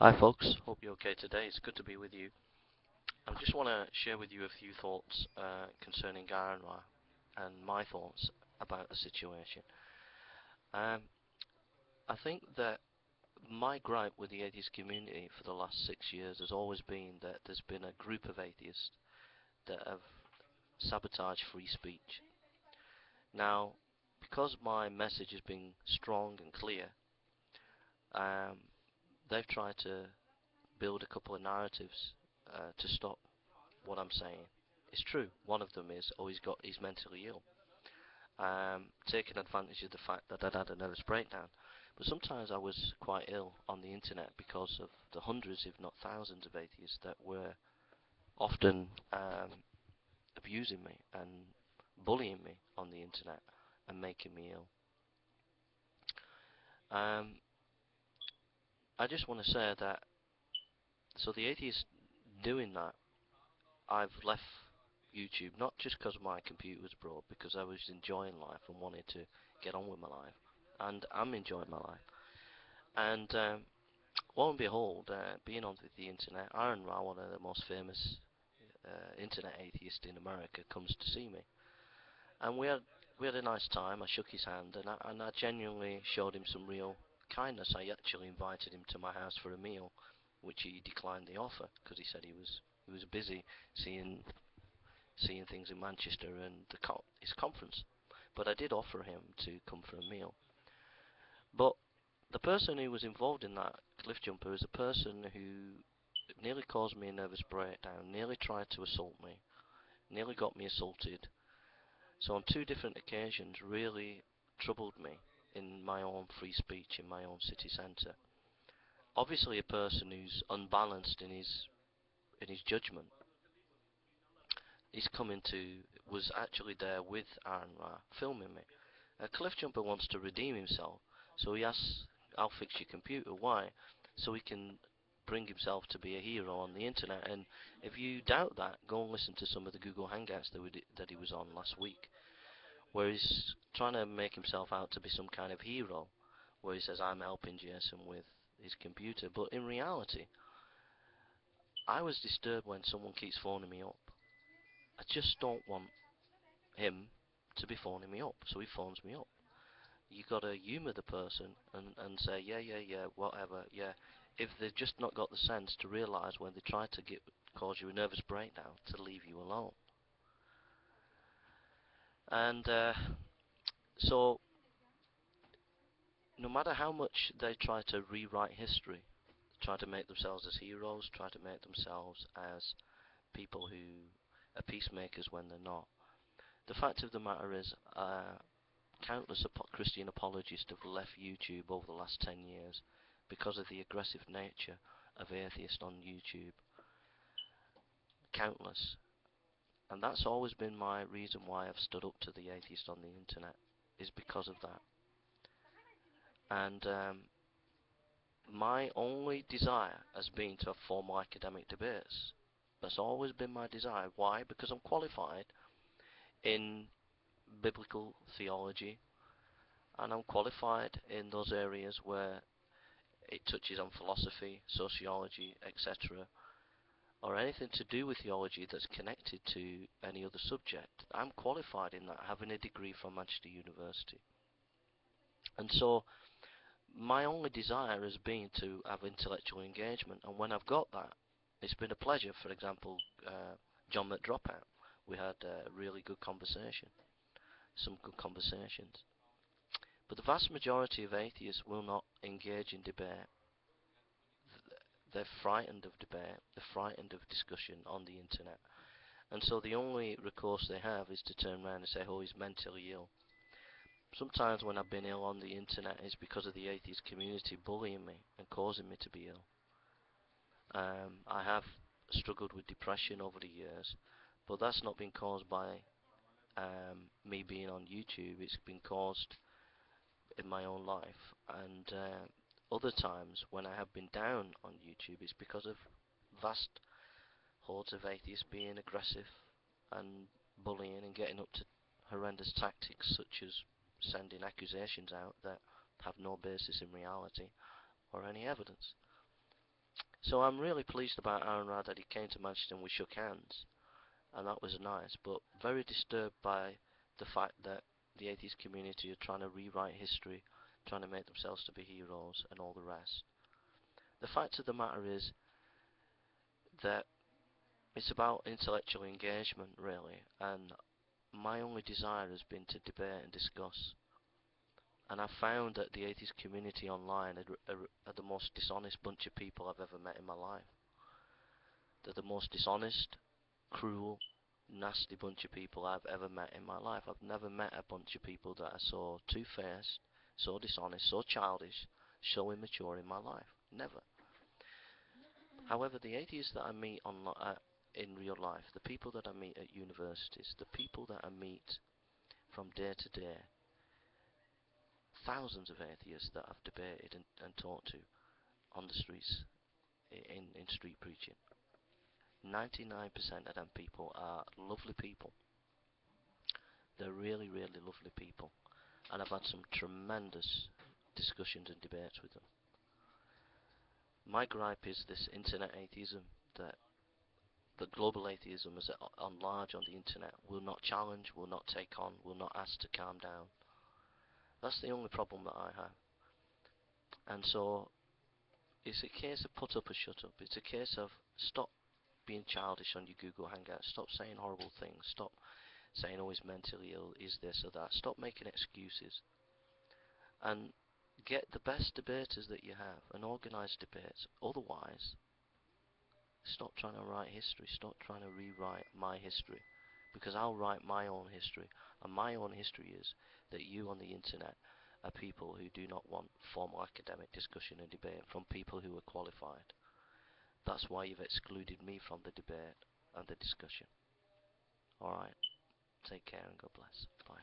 Hi folks, hope you're okay today. It's good to be with you. I just want to share with you a few thoughts concerning AronRa and my thoughts about the situation. Um, I think that my gripe with the atheist community for the last 6 years has always been that there's been a group of atheists that have sabotaged free speech. Now, because my message has been strong and clear, um, they've tried to build a couple of narratives to stop what I'm saying. It's true. One of them is, oh, he's mentally ill, taking advantage of the fact that I'd had a nervous breakdown. But sometimes I was quite ill on the internet because of the hundreds, if not thousands, of atheists that were often abusing me and bullying me on the internet and making me ill. Um, I just want to say that, so the atheists doing that, I've left YouTube not just because my computer was broke, because I was enjoying life and wanted to get on with my life, and I'm enjoying my life. And lo and behold, being on the internet, AronRa, one of the most famous internet atheists in America, comes to see me, and we had a nice time. I shook his hand, and I genuinely showed him some real kindness. I actually invited him to my house for a meal, which he declined the offer because he said he was busy seeing things in Manchester and his conference. But I did offer him to come for a meal. But the person who was involved in that cliff jumper is a person who nearly caused me a nervous breakdown, nearly tried to assault me, nearly got me assaulted. So on two different occasions really troubled me in my own free speech in my own city centre. Obviously a person who's unbalanced in his judgment. He's coming to was actually there with AronRa filming me. A cliff jumper wants to redeem himself, so he asks, "I'll fix your computer." Why? So he can bring himself to be a hero on the internet. And if you doubt that, go and listen to some of the Google Hangouts that he was on last week, where he's trying to make himself out to be some kind of hero, where he says, "I'm helping Jason with his computer." But in reality, I was disturbed when someone keeps phoning me up. I just don't want him to be phoning me up, so he phones me up. You gotta humour the person and say, yeah, yeah, yeah, whatever, yeah. If they've just not got the sense to realise when they try to cause you a nervous breakdown, to leave you alone. And so, no matter how much they try to rewrite history, try to make themselves as heroes, try to make themselves as people who are peacemakers when they're not, the fact of the matter is, countless Christian apologists have left YouTube over the last 10 years because of the aggressive nature of atheists on YouTube. Countless. And that's always been my reason why I've stood up to the atheist on the internet, is because of that. And my only desire has been to have formal academic debates. That's always been my desire. Why? Because I'm qualified in biblical theology, and I'm qualified in those areas where it touches on philosophy, sociology, etc., or anything to do with theology that's connected to any other subject. I'm qualified in that, having a degree from Manchester University. And so my only desire has been to have intellectual engagement, and when I've got that, it's been a pleasure. For example, John McDropout, we had a really good conversation, some good conversations. But the vast majority of atheists will not engage in debate. They're frightened of debate, they're frightened of discussion on the internet. And so the only recourse they have is to turn around and say, oh, he's mentally ill. Sometimes when I've been ill on the internet, it's because of the atheist community bullying me and causing me to be ill. I have struggled with depression over the years, but that's not been caused by me being on YouTube. It's been caused in my own life. And other times when I have been down on YouTube, it's because of vast hordes of atheists being aggressive and bullying and getting up to horrendous tactics such as sending accusations out that have no basis in reality or any evidence. So I'm really pleased about AronRa that he came to Manchester and we shook hands, and that was nice, but very disturbed by the fact that the atheist community are trying to rewrite history, trying to make themselves to be heroes and all the rest. The fact of the matter is that it's about intellectual engagement, really, and my only desire has been to debate and discuss. And I found that the atheist community online are the most dishonest bunch of people I've ever met in my life. They're the most dishonest, cruel, nasty bunch of people I've ever met in my life. I've never met a bunch of people that are so two-faced, so dishonest, so childish, so immature in my life. Never. However, the atheists that I meet in real life, the people that I meet at universities, the people that I meet from day to day, thousands of atheists that I've debated and talked to on the streets in street preaching. 99% of them people are lovely people. They're really, really lovely people. And I've had some tremendous discussions and debates with them. My gripe is this internet atheism, that the global atheism is on large on the internet will not challenge, will not take on, will not ask to calm down. That's the only problem that I have. And so it's a case of put up or shut up. It's a case of stop being childish on your Google Hangout. Stop saying horrible things. Stop saying, oh, he's mentally ill, is this or that. Stop making excuses. And get the best debaters that you have and organise debates. Otherwise, stop trying to write history. Stop trying to rewrite my history. Because I'll write my own history. And my own history is that you on the internet are people who do not want formal academic discussion and debate from people who are qualified. That's why you've excluded me from the debate and the discussion. Alright, take care and God bless. Bye.